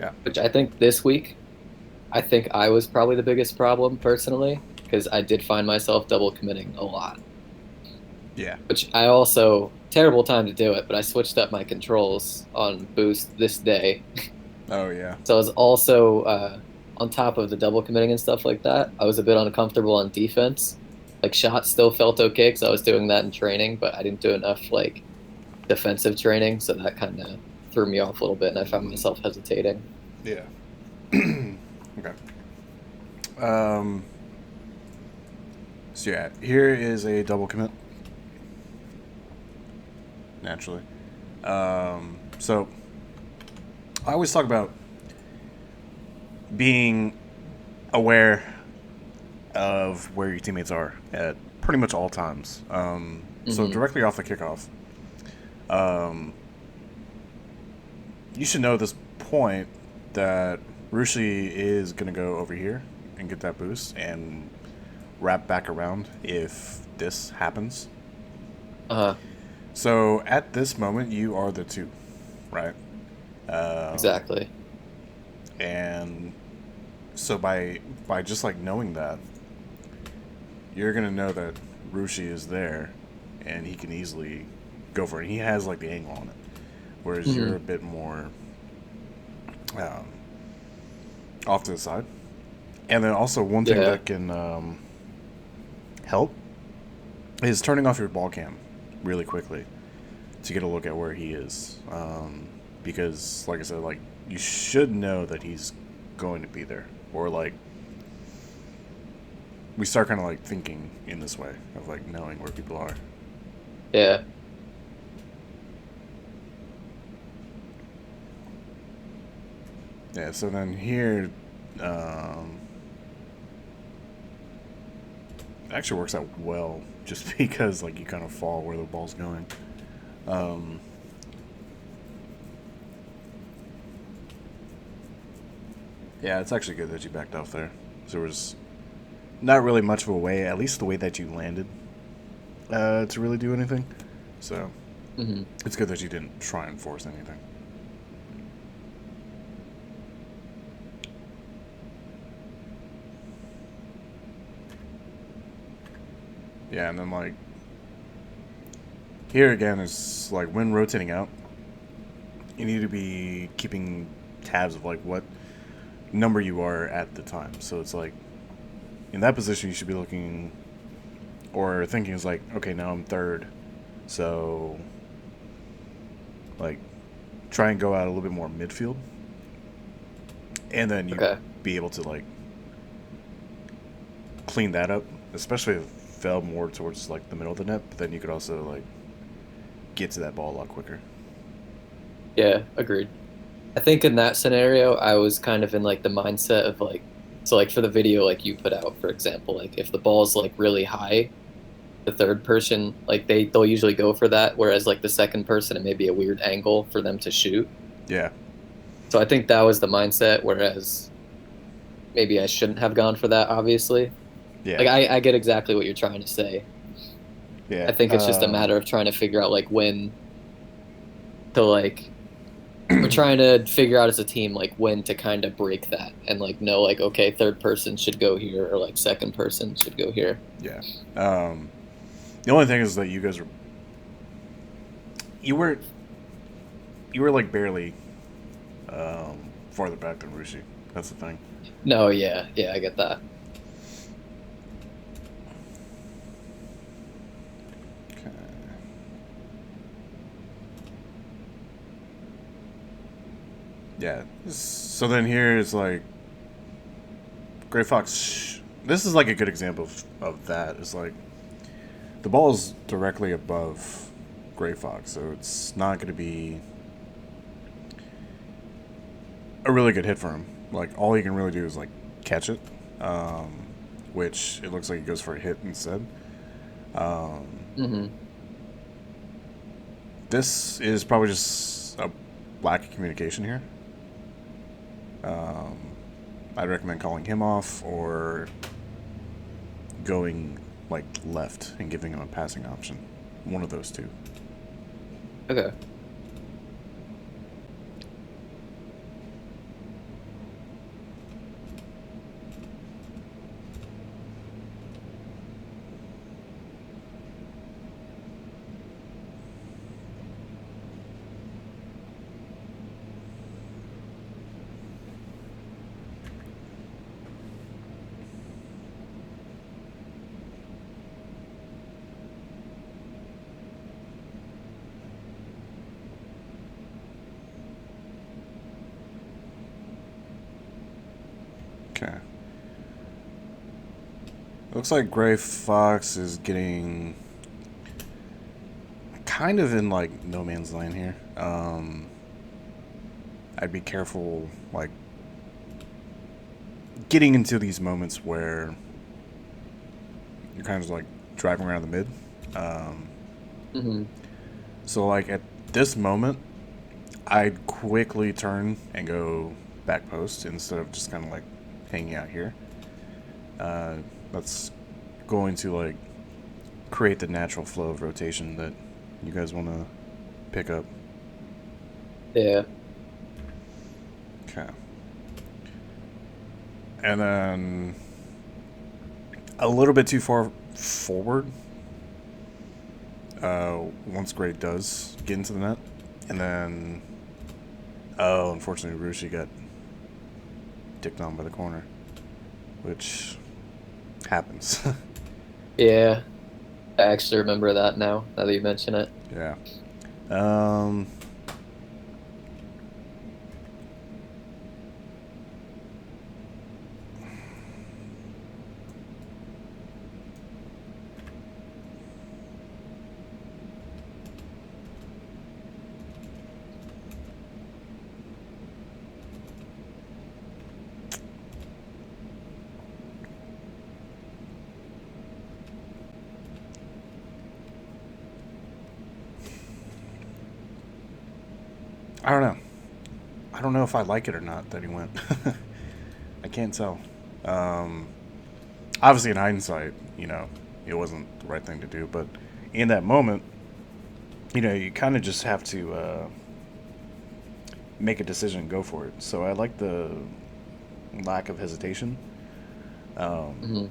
Yeah. which I think this week, I think I was probably the biggest problem personally because I did find myself double committing a lot, Yeah. which I also, terrible time to do it, but I switched up my controls on boost this day. Oh yeah. So I was also, on top of the double committing and stuff like that, I was a bit uncomfortable on defense. Like shots still felt okay because I was doing that in training, but I didn't do enough like defensive training, so that kind of threw me off a little bit, and I found myself hesitating. Yeah. Okay. Um. So yeah, here is a double commit. Naturally. So I always talk about being aware of where your teammates are at pretty much all times. So Hmm. directly off the kickoff, um, you should know at this point that Rushi is going to go over here and get that boost and wrap back around if this happens. Uh-huh. So at this moment, you are the two, right? Um, Exactly. and so by just like knowing that, you're gonna know that Rushi is there, and he can easily go for it. He has like the angle on it, whereas you're a Hmm. bit more um, off to the side. And then also one thing Yeah. that can help is turning off your ball cam really quickly to get a look at where he is, because like I said, like you should know that he's going to be there, or like we start kind of like thinking in this way of like knowing where people are. Yeah. Yeah, so then here, um, it actually works out well just because like you kind of fall where the ball's going. Um, yeah, it's actually good that you backed off there. So there was not really much of a way, at least the way that you landed, to really do anything. So Hmm. it's good that you didn't try and force anything. Yeah, and then like here again is like when rotating out, you need to be keeping tabs of like what number you are at the time. So it's like in that position, you should be looking or thinking is like, okay, now I'm third, so like try and go out a little bit more midfield, and then you Okay. be able to like clean that up, especially if it fell more towards like the middle of the net. But then you could also like get to that ball a lot quicker. Yeah. Agreed. I think in that scenario, I was kind of in like the mindset of like, so like for the video like you put out, for example, like if the ball's like really high, the third person, like they'll usually go for that, whereas like the second person, it may be a weird angle for them to shoot. Yeah, So I think that was the mindset, whereas maybe I shouldn't have gone for that, obviously. yeah, Like I get exactly what you're trying to say. yeah. I think it's just a matter of trying to figure out like when to like we're trying to figure out as a team like when to kind of break that and like know like okay, third person should go here or like second person should go here. Yeah. Um, the only thing is that you guys were you were you were like barely farther back than Rushi. That's the thing. No, yeah, yeah, I get that. Okay. Yeah. So then here is like Gray Fox. This is like a good example of that. It's like the ball is directly above Gray Fox, so it's not going to be a really good hit for him. Like all he can really do is like catch it, um, which it looks like he goes for a hit instead. Um, Hmm. this is probably just a lack of communication here. Um, I'd recommend calling him off or going like left and giving him a passing option. One of those two. Okay. Okay. Looks like Gray Fox is getting kind of in like no man's land here. I'd be careful, like getting into these moments where you're kind of like driving around the mid. Um, Hmm. so like at this moment, I'd quickly turn and go back post instead of just kind of like hanging out here. Uh, that's going to like create the natural flow of rotation that you guys want to pick up. Yeah. Okay. And then a little bit too far forward. Once Gray does get into the net, and then unfortunately Rushi got dicked on by the corner, which happens. Yeah. I actually remember that now that you mention it. Yeah. Um. I don't know. I don't know if I like it or not that he went. I can't tell. Um, Obviously, in hindsight, it wasn't the right thing to do. But in that moment, you kind of just have to make a decision and go for it. So I like the lack of hesitation. Um, Hmm.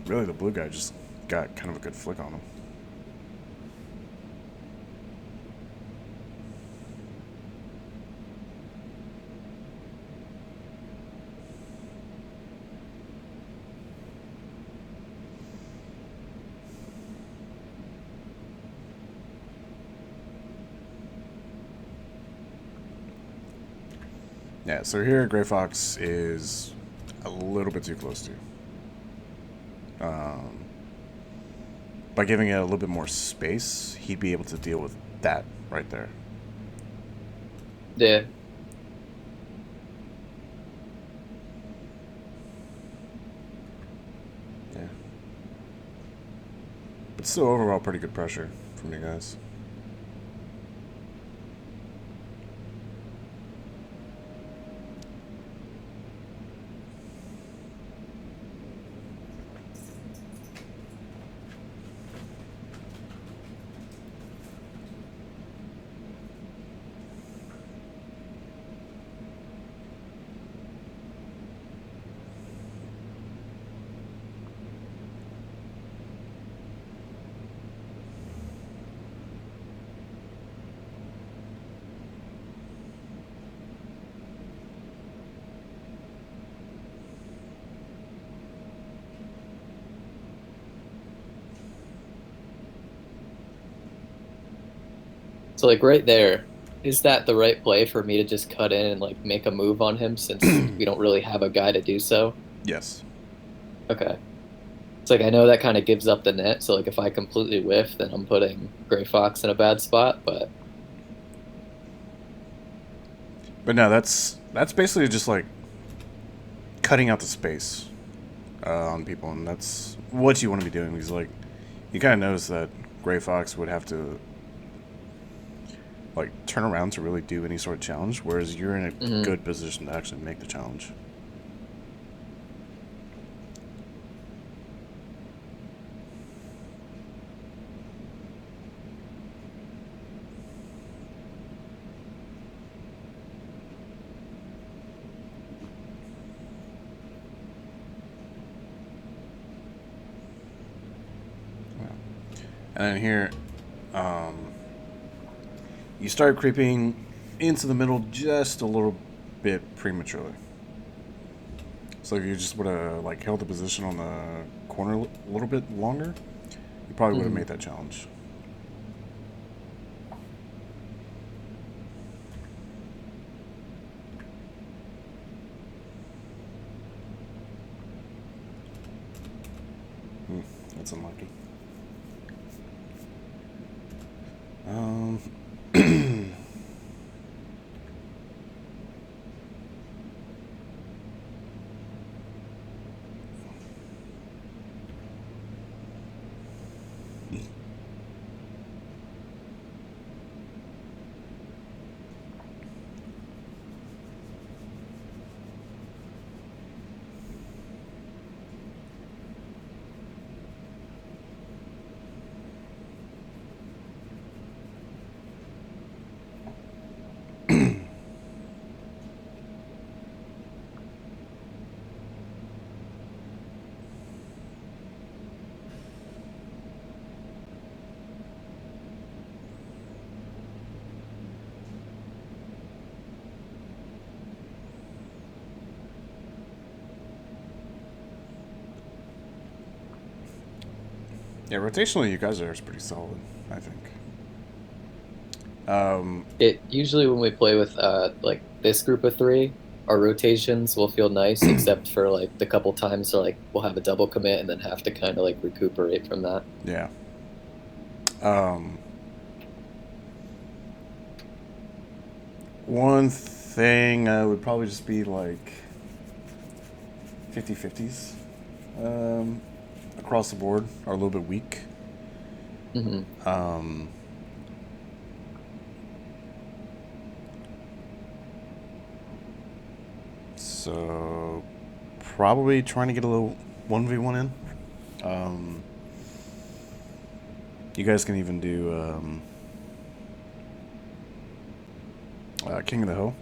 Really, the blue guy just got kind of a good flick on him. Yeah, so here Gray Fox is a little bit too close to. Um, by giving it a little bit more space, he'd be able to deal with that right there. Yeah. Yeah. But still, overall, pretty good pressure from you guys. So like right there, is that the right play for me to just cut in and like make a move on him since we don't really have a guy to do so? Yes. Okay. It's like I know that kind of gives up the net, so like if I completely whiff, then I'm putting Gray Fox in a bad spot, but But no, that's basically just like cutting out the space on people, and that's what you want to be doing. Because like, you kind of notice that Gray Fox would have to like turn around to really do any sort of challenge, whereas you're in a mhm. good position to actually make the challenge. And then here, um, you start creeping into the middle just a little bit prematurely. So if you just would have like held the position on the corner a little bit longer, you probably would have Mhm. made that challenge. That's unlucky. Um. Yeah, rotationally, you guys are pretty solid, I think. It usually when we play with like this group of three, our rotations will feel nice, except for like the couple times so like we'll have a double commit and then have to kind of like recuperate from that. Yeah. Um, One thing would probably just be like 50-50s across the board are a little bit weak. Hmm. Um, so probably trying to get a little 1v1 in. Um, you guys can even do King of the Hill.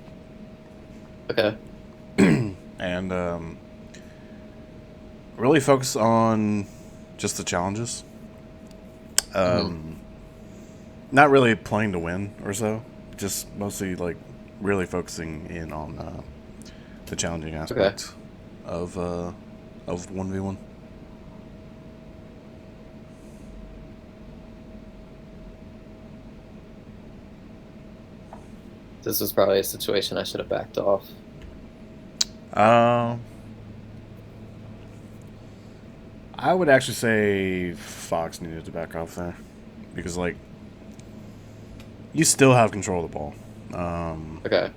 Okay. And really focus on just the challenges. Hmm. Not really playing to win or so, just mostly like really focusing in on the challenging Okay. aspect of 1v1. This was probably a situation I should have backed off. Um, I would actually say Fox needed to back off there because like you still have control of the ball. Okay.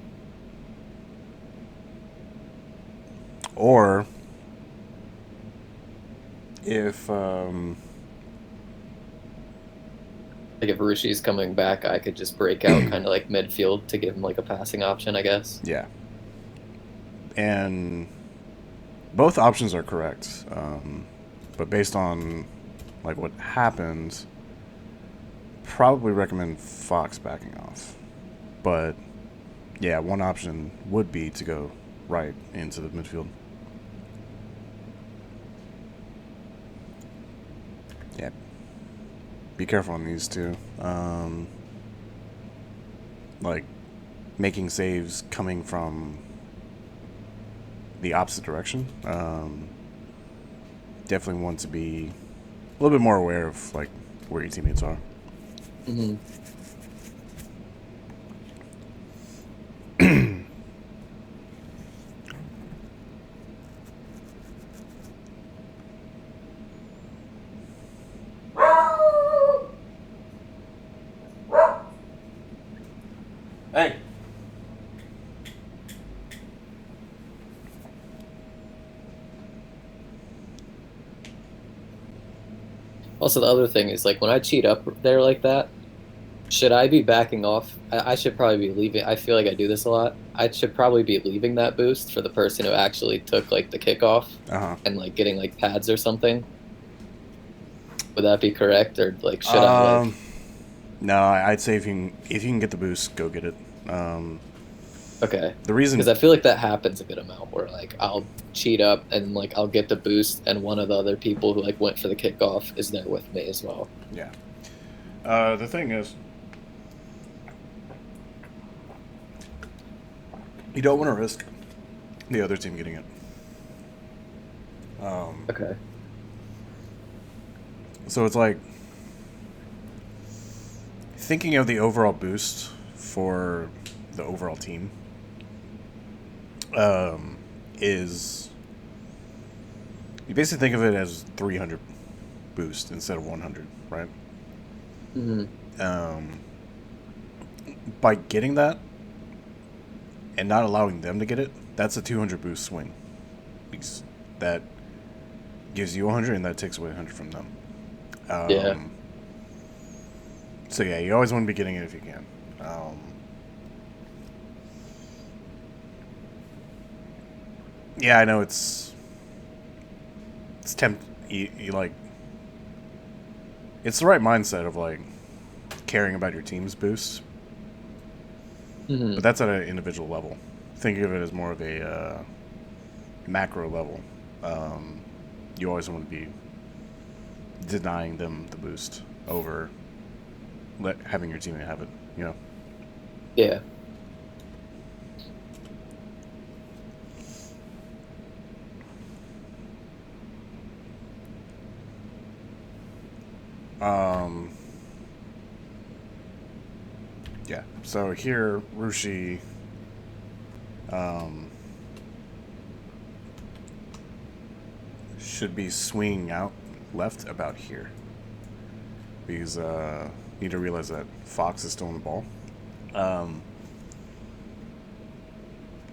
Or if Like if Rushi's coming back, I could just break out kind of like midfield to give him like a passing option, I guess. yeah, and both options are correct, but based on like what happened, probably recommend Fox backing off. But yeah, one option would be to go right into the midfield. Yeah, be careful on these two. Like making saves coming from the opposite direction. Definitely want to be a little bit more aware of like where your teammates are. Hmm. Hey. Also, the other thing is like when I cheat up there like that, should I be backing off? I should probably be leaving. I feel like I do this a lot. I should probably be leaving that boost for the person who actually took like the kickoff Uh and like getting like pads or something. Would that be correct, or like should I huh. like? No, I'd say if you can get the boost, go get it. Um, Okay, the because reason, I feel like that happens a good amount where like I'll cheat up and like I'll get the boost, and one of the other people who like went for the kickoff is there with me as well. yeah. The thing is, you don't want to risk the other team getting it. Okay. So it's like thinking of the overall boost for the overall team is you basically think of it as 300 boost instead of 100, right? Hmm. Um, by getting that and not allowing them to get it, that's a 200 boost swing. Because that gives you 100 and that takes away 100 from them. Yeah. Um, so yeah, you always want to be getting it if you can. Yeah, I know it's you like it's the right mindset of like caring about your team's boosts, Hmm. but that's at an individual level. Think of it as more of a macro level. Um, you always want to be denying them the boost over having your teammate have it. You know. Yeah. Um, yeah. So here, Rushi. Um, should be swinging out left about here because you need to realize that Fox is still in the ball. Um,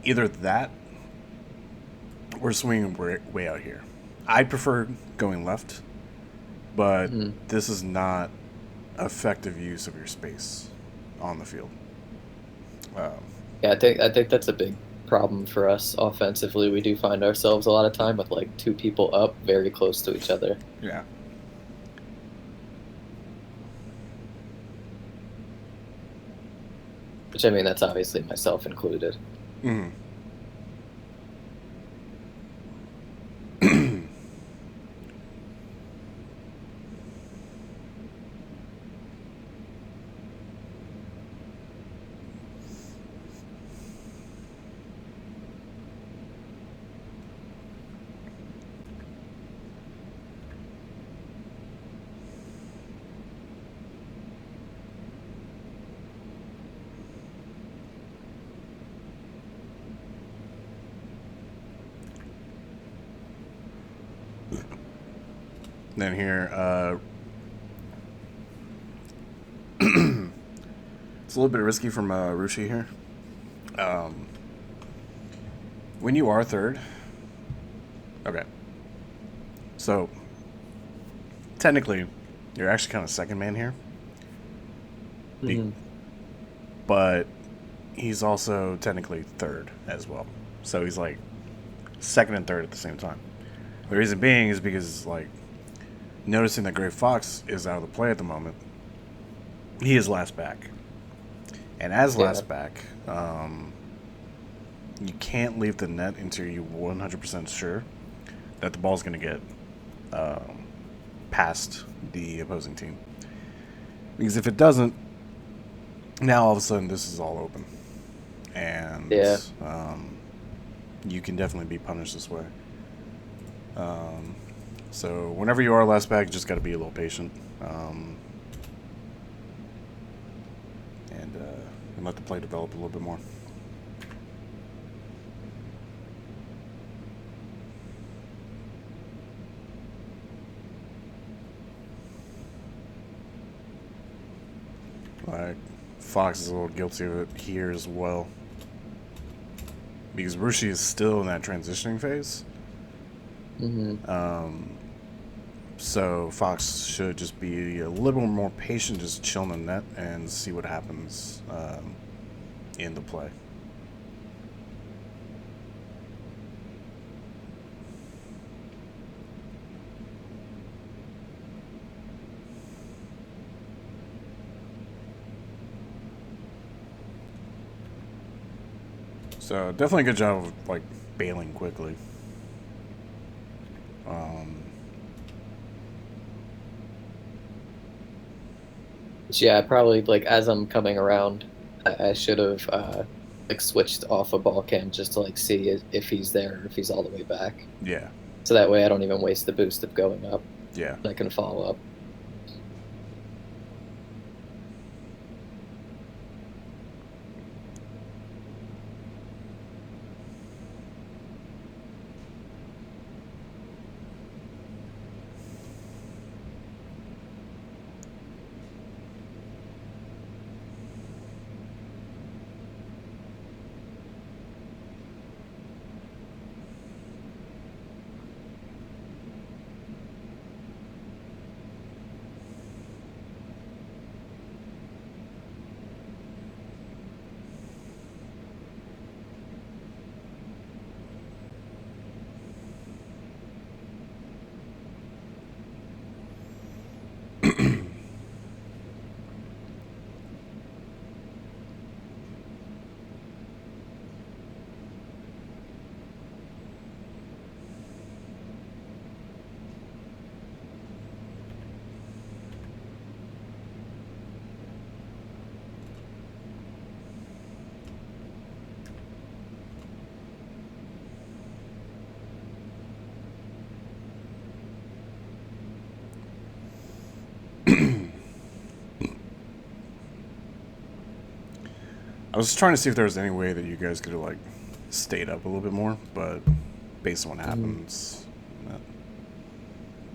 either that or swinging way out here. I prefer going left, but Hmm. this is not effective use of your space on the field. Um, Yeah, I think that's a big problem for us offensively. We do find ourselves a lot of time with like two people up very close to each other. yeah. Which I mean, that's obviously myself included. Mm. Then here, it's a little bit risky from Rushi here. Um, when you are third, okay. So technically, you're actually kind of second man here, Be- Hmm. but he's also technically third as well. So he's like second and third at the same time. The reason being is because like noticing that Gray Fox is out of the play at the moment, he is last back, and as Yeah. last back, you can't leave the net until you're 100% sure that the ball's going to get past the opposing team. Because if it doesn't, now all of a sudden this is all open, and Yeah. you can definitely be punished this way. So whenever you are last back, you just got to be a little patient, and let the play develop a little bit more. Like Fox is a little guilty of it here as well, because Rushi is still in that transitioning phase. Hmm. So Fox should just be a little more patient, just chill in the net and see what happens in the play. So definitely a good job of like bailing quickly. Um, Yeah, probably like as I'm coming around, I should have like switched off a ball cam just to like see if he's there or if he's all the way back. yeah, So that way I don't even waste the boost of going up. yeah. I can follow up. I was trying to see if there was any way that you guys could have like stayed up a little bit more, but based on what Mhm. happens, uh,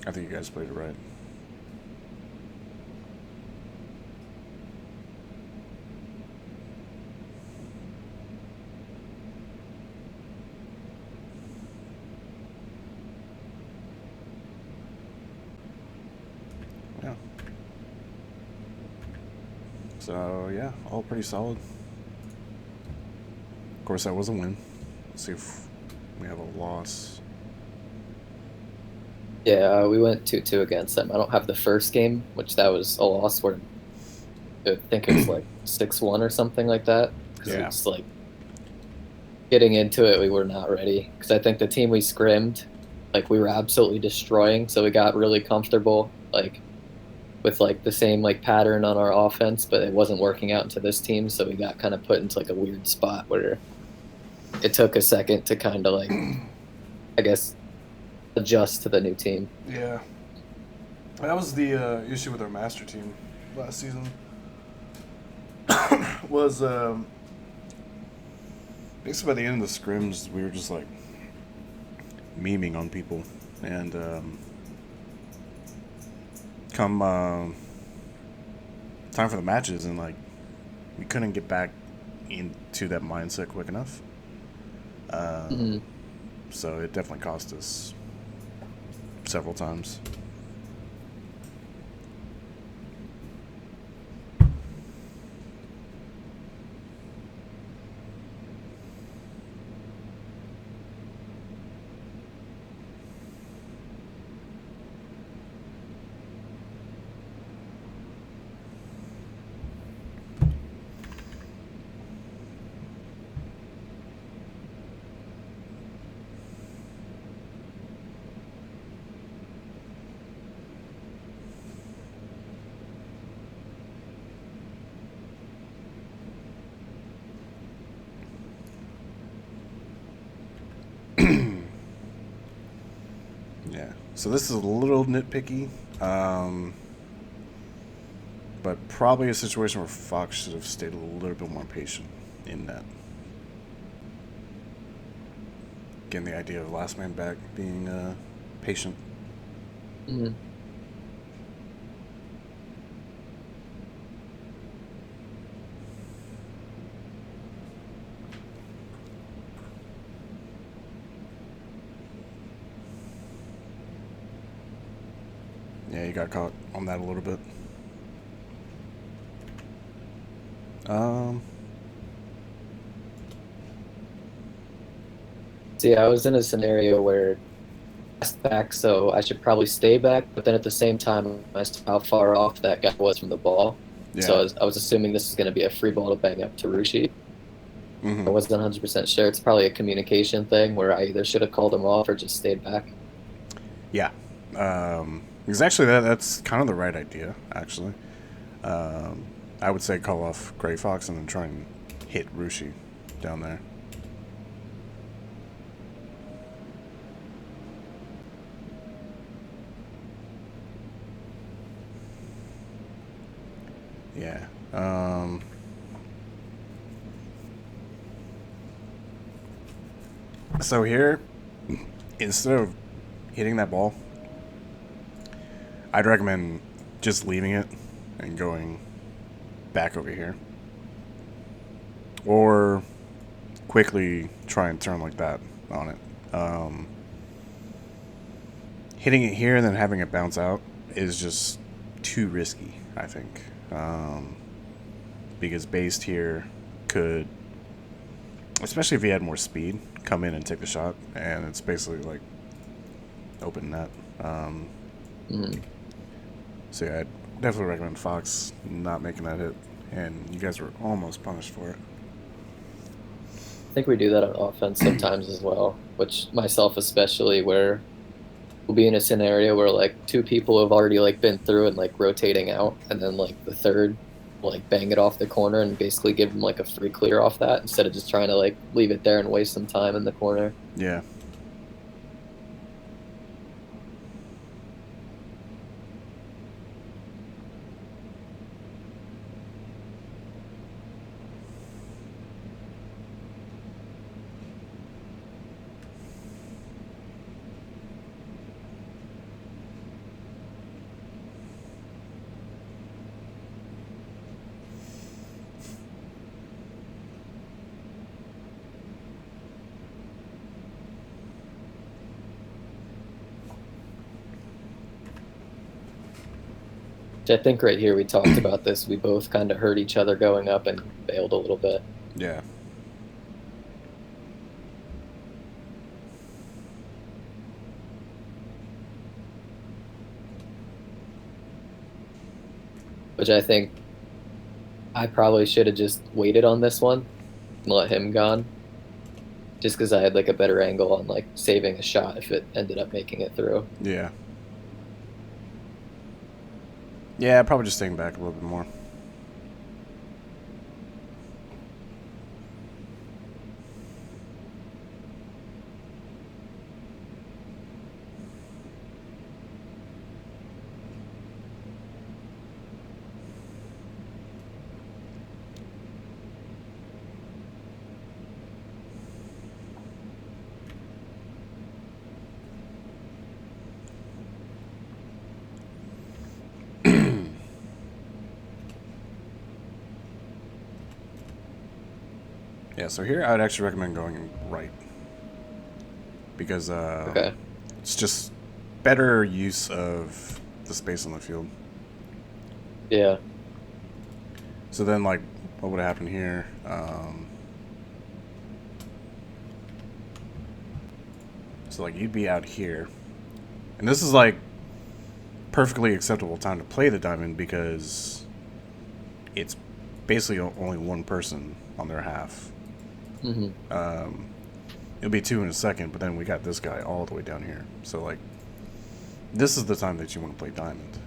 I think you guys played it right. Yeah. So yeah, all pretty solid. Of course, that was a win. Let's see if we have a loss. Yeah, we went 2-2 against them. I don't have the first game, which that was a loss where I think it was like 6-1 or something like that. Because Yeah. it's like getting into it, we were not ready. Because I think the team we scrimmed, like we were absolutely destroying. So we got really comfortable, like with like the same like pattern on our offense, but it wasn't working out into this team. So we got kind of put into like a weird spot where it took a second to kind of like, I guess, adjust to the new team. Yeah. That was the issue with our master team last season. Was basically by the end of the scrims, we were just like memeing on people, and come time for the matches, and like we couldn't get back into that mindset quick enough. Hmm. So it definitely cost us several times. Yeah. So this is a little nitpicky, but probably a situation where Fox should have stayed a little bit more patient in that. Again, the idea of last man back being patient. Hmm. Yeah, you got caught on that a little bit. Um, See, I was in a scenario where I asked back, so I should probably stay back. But then at the same time, I saw how far off that guy was from the ball. So yeah. I was assuming this was going to be a free ball to bang up to Rushi. I Mm-hmm. wasn't 100% sure. It's probably a communication thing where I either should have called him off or just stayed back. Yeah. Because actually, that's kind of the right idea. Actually, um, I would say call off Gray Fox and then try and hit Rushi down there. Yeah. So here, instead of hitting that ball, I'd recommend just leaving it and going back over here, or quickly try and turn like that on it. Um, Hitting it here and then having it bounce out is just too risky, I think. Because based here could, especially if he had more speed, come in and take the shot, and it's basically like open net. Um, Mm. so yeah, I'd definitely recommend Fox not making that hit, and you guys were almost punished for it. I think we do that on offense sometimes as well, which myself especially, where we'll be in a scenario where like two people have already like been through and like rotating out, and then like the third will like bang it off the corner and basically give them like a free clear off that instead of just trying to like leave it there and waste some time in the corner. Yeah. Which I think right here we talked about this. We both kind of hurt each other going up and failed a little bit. Yeah. Which I think I probably should have just waited on this one and let him gone. Just because I had like a better angle on like saving a shot if it ended up making it through. Yeah. Yeah, probably just staying back a little bit more. Yeah, so here I would actually recommend going right. Because Okay. it's just better use of the space on the field. Yeah. So then, like, what would happen here? So, like, you'd be out here. And this is, like, perfectly acceptable time to play the diamond because it's basically only one person on their half. Hmm. It'll be two in a second, but then we got this guy all the way down here. So, like, this is the time that you want to play diamond.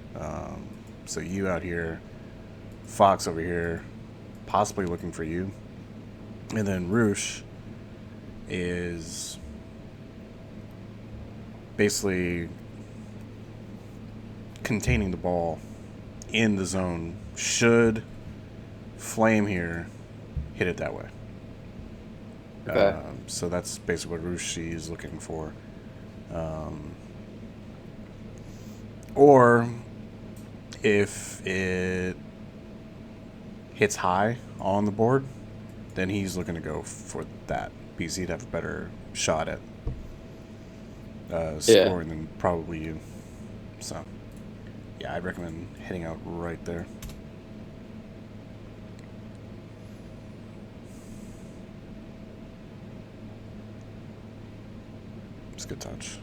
So you out here, Fox over here, possibly looking for you. And then Roosh is basically containing the ball in the zone should Flame here hit it that way. Okay. So that's basically what Roosh is looking for. Or if it hits high on the board, then he's looking to go for that because he'd have a better shot at Yeah. scoring than probably you. So, yeah, I'd recommend heading out right there. It's a good touch.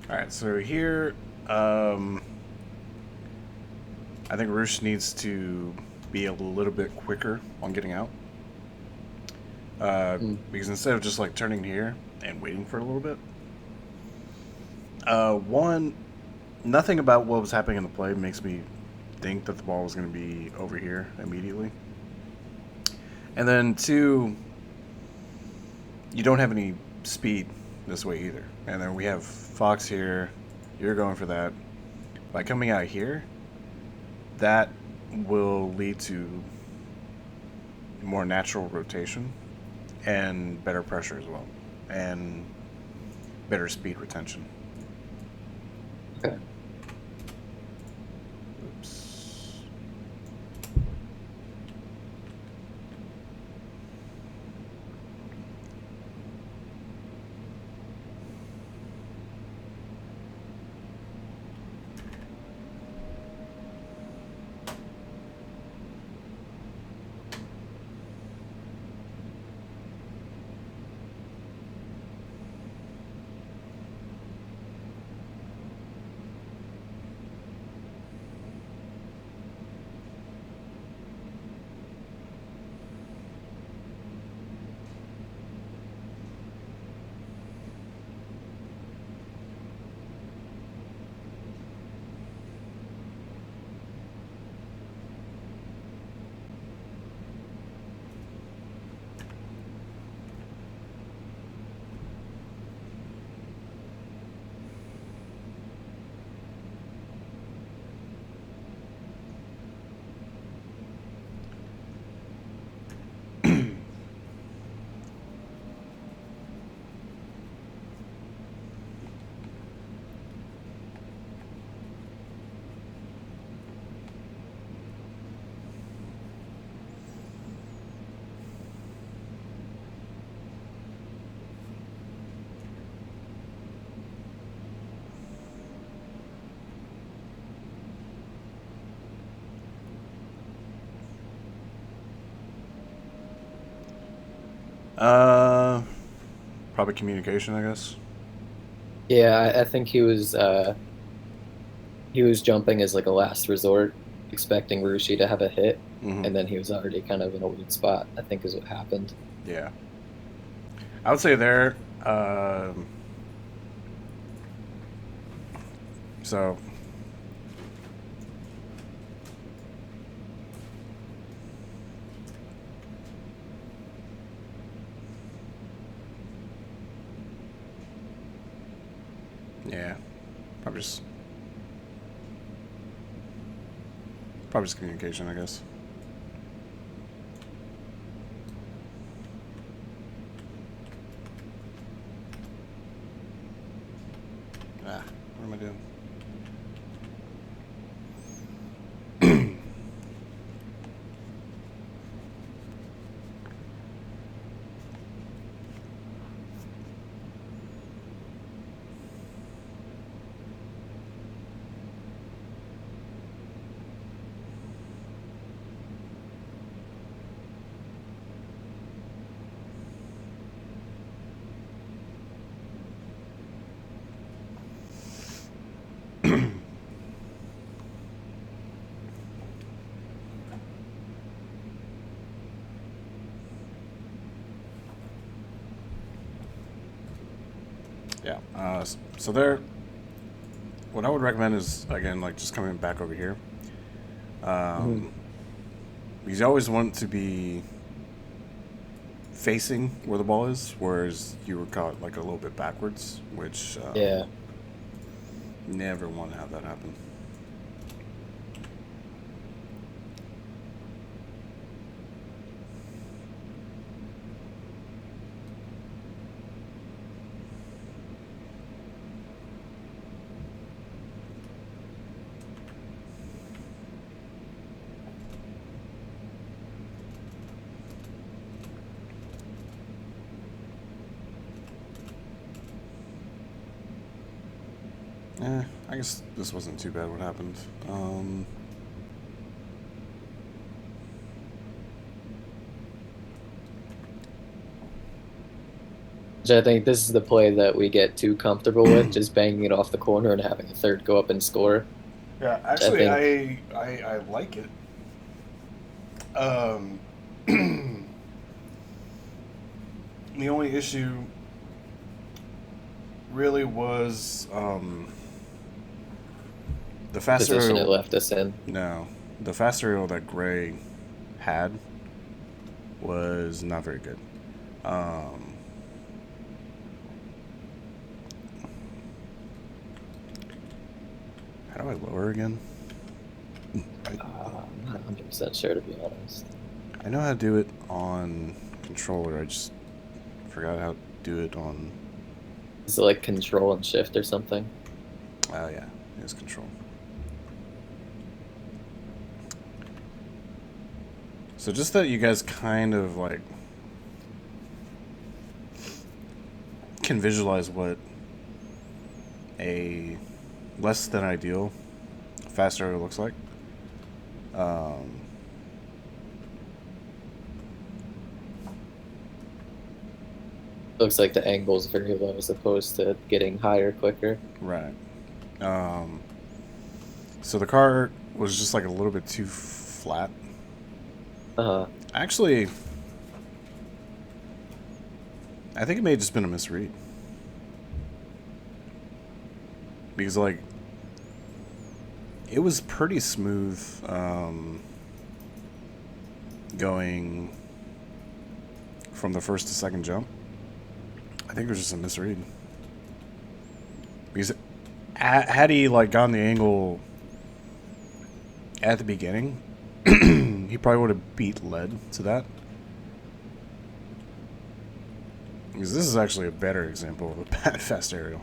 All right, so here, I think Roosh needs to be a little bit quicker on getting out. Mm. Because instead of just like turning here and waiting for a little bit, one, nothing about what was happening in the play makes me think that the ball was going to be over here immediately. And then two, you don't have any speed this way either. And then we have Fox here. You're going for that. By coming out here, that will lead to more natural rotation and better pressure as well, and better speed retention. Okay. Oops. Uh, Probably communication, I guess. Yeah, I think he was jumping as like a last resort, expecting Rushi to have a hit, Hmm. and then he was already kind of in a weak spot, I think is what happened. Yeah, I would say there. Um, so yeah, probably just probably just communication, I guess. Ah, what am I doing? Yeah. So there, what I would recommend is again like just coming back over here. Mhm. Um, because you always want to be facing where the ball is, whereas you were caught like a little bit backwards, which Yeah. never want to have that happen. I guess this wasn't too bad. What happened? Which I think this is the play that we get too comfortable with, just banging it off the corner and having a third go up and score. Yeah, Which I actually, think I like it. Um, the only issue really was the the fast position it aerial. left us in. No, the fast aerial that Gray had was not very good. Um, how do I lower again? I, I'm not 100% sure, to be honest. I know how to do it on controller. I just forgot how to do it on. Is it like control and shift or something? Oh yeah, it's control. So just that you guys kind of like can visualize what a less than ideal fast aerial looks like. Um, Looks like the angle is very low as opposed to getting higher quicker. right. Um, so the car was just like a little bit too flat. Uh, Actually, I think it may have just been a misread. Because, like, it was pretty smooth going from the first to second jump. I think it was just a misread. Because had he, like, gotten the angle at the beginning, he probably would have beat lead to that. Because this is actually a better example of a bad fast aerial.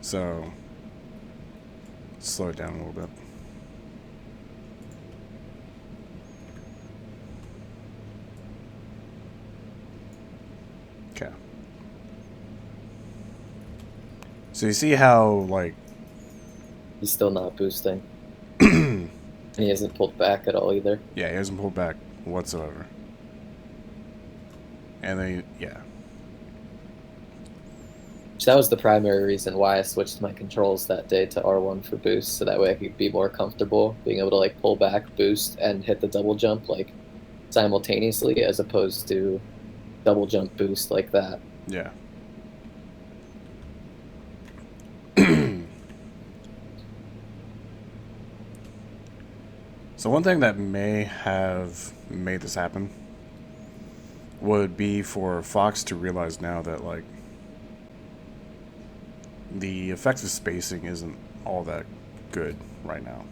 So, slow it down a little bit. Okay. So you see how, like, he's still not boosting. And he hasn't pulled back at all either. Yeah, he hasn't pulled back whatsoever. And they, yeah. So that was the primary reason why I switched my controls that day to R1 for boost, so that way I could be more comfortable being able to like pull back, boost, and hit the double jump like simultaneously, as opposed to double jump boost like that. Yeah. So one thing that may have made this happen would be for Fox to realize now that like the effective spacing isn't all that good right now.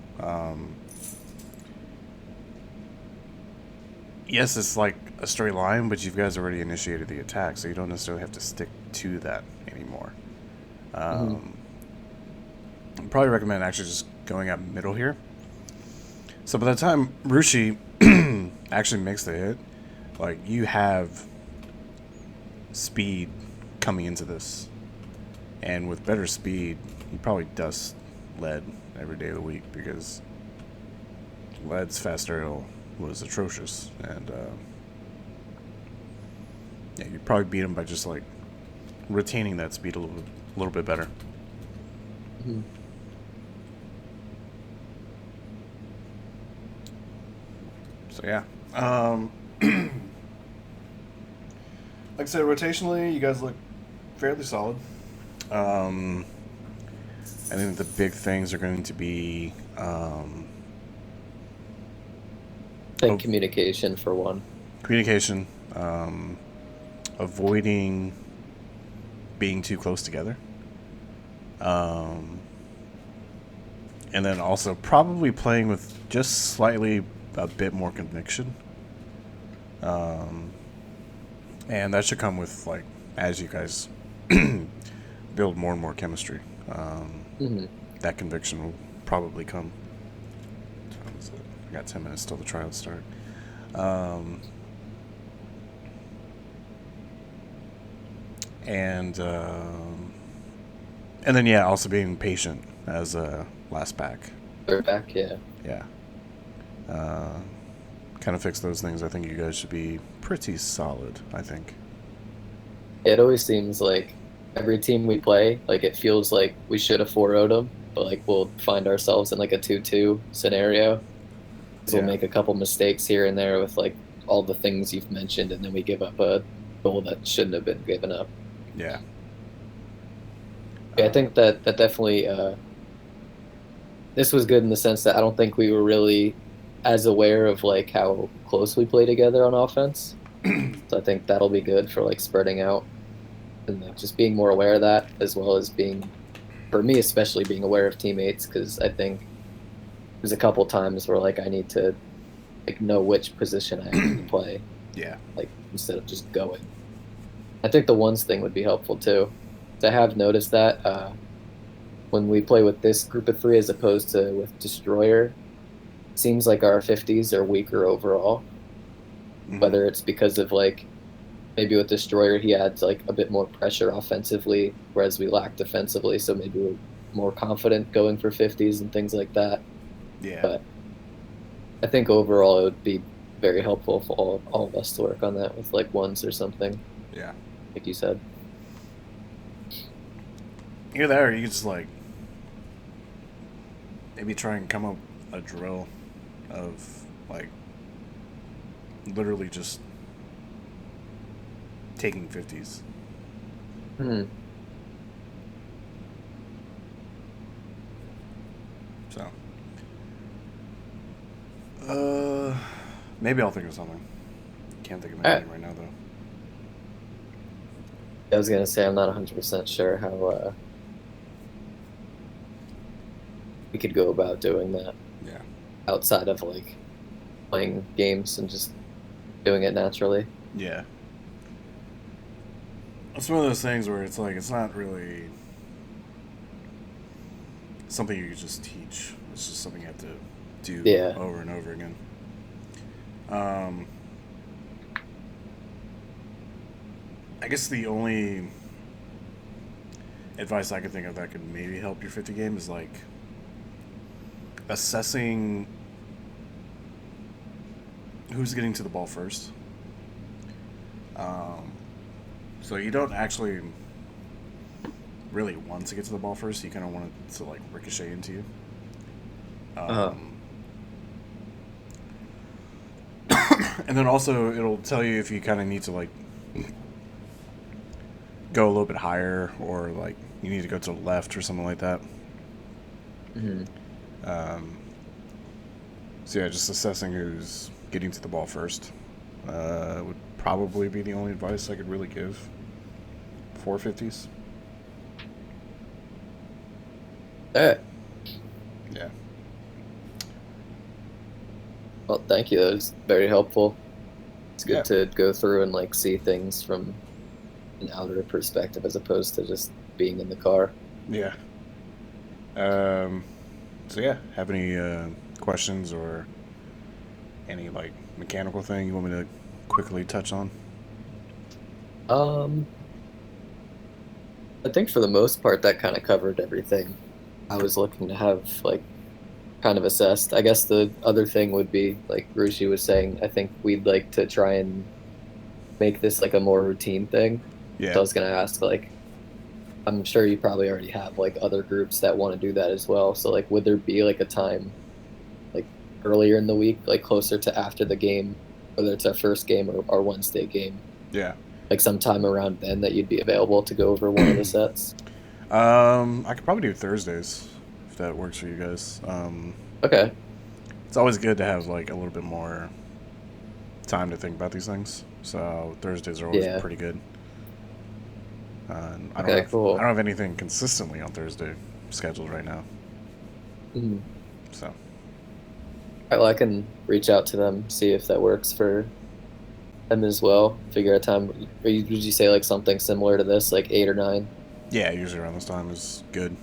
Yes, it's like a straight line, but you guys already initiated the attack, so you don't necessarily have to stick to that anymore. I'd probably recommend actually just going up middle here. So by the time Rushi actually makes the hit, like you have speed coming into this, and with better speed, you probably dust lead every day of the week because lead's fast aerial was atrocious, and yeah, you'd probably beat him by just like retaining that speed a little bit better. Mm-hmm. So yeah, like I said, rotationally, you guys look fairly solid. I think the big things are going to be I think communication for one. communication, avoiding being too close together, and then also probably playing with just slightly a bit more conviction. And that should come with like as you guys build more and more chemistry. Mm-hmm. That conviction will probably come. I got 10 minutes till the trial start. And then yeah, also being patient as a last back. Third back, yeah. Yeah. Kind of fix those things. I think you guys should be pretty solid. I think. It always seems like every team we play, like it feels like we should have 4-0'd them, but like we'll find ourselves in like a 2-2 scenario. So we'll make a couple mistakes here and there with like all the things you've mentioned, and then we give up a goal that shouldn't have been given up. Yeah. Yeah, I think that definitely this was good in the sense that I don't think we were really as aware of like how close we play together on offense. So I think that'll be good for like spreading out and like, just being more aware of that, as well as being, for me especially, being aware of teammates, because I think there's a couple times where like I need to like know which position I need to play. Yeah. Like instead of just going. I think the ones thing would be helpful too. I have noticed that when we play with this group of 3 as opposed to with Destroyer, it seems like our 50s are weaker overall. Mm-hmm. Whether it's because of like maybe with Destroyer he adds like a bit more pressure offensively, whereas we lack defensively, so maybe we're more confident going for 50s and things like that. Yeah. But I think overall it would be very helpful for all of us to work on that with like ones or something. Yeah. Like you said. Either that, or you could just like maybe try and come up a drill of like literally just taking 50s. So maybe I'll think of something. Can't think of anything right now though. I was gonna say I'm not 100% sure how we could go about doing that. Yeah. Outside of like playing games and just doing it naturally. Yeah. It's one of those things where it's like it's not really something you could just teach. It's just something you have to do over and over again. I guess the only advice I could think of that could maybe help your 50 game is like assessing who's getting to the ball first. Um, so you don't actually really want to get to the ball first. You kind of want it to like ricochet into you. Uh-huh. And then also it'll tell you if you kind of need to like go a little bit higher or like you need to go to the left or something like that. Hmm. Um, so yeah, just assessing who's getting to the ball first would probably be the only advice I could really give. 450s. All right. Yeah. Well, thank you. That was very helpful. It's Yeah. good to go through and like see things from an outer perspective as opposed to just being in the car. Yeah. Um, so yeah, have any questions or any like mechanical thing you want me to quickly touch on? Um, I think for the most part that kind of covered everything I was looking to have like kind of assessed. I guess the other thing would be like Rushi was saying, I think we'd like to try and make this like a more routine thing. So Yeah. I was gonna ask like I'm sure you probably already have like other groups that want to do that as well. So like would there be like a time like earlier in the week, like closer to after the game, whether it's our first game or our Wednesday game, Yeah. like sometime around then that you'd be available to go over one of the sets? I could probably do Thursdays if that works for you guys. Okay. It's always good to have like a little bit more time to think about these things. So Thursdays are always Yeah. pretty good. And Okay, I cool. don't have anything consistently on Thursday scheduled right now. Mhm. So Well, I can reach out to them, see if that works for them as well. Figure a time. Would you say like something similar to this, like 8 or 9? yeah, usually around this time is good.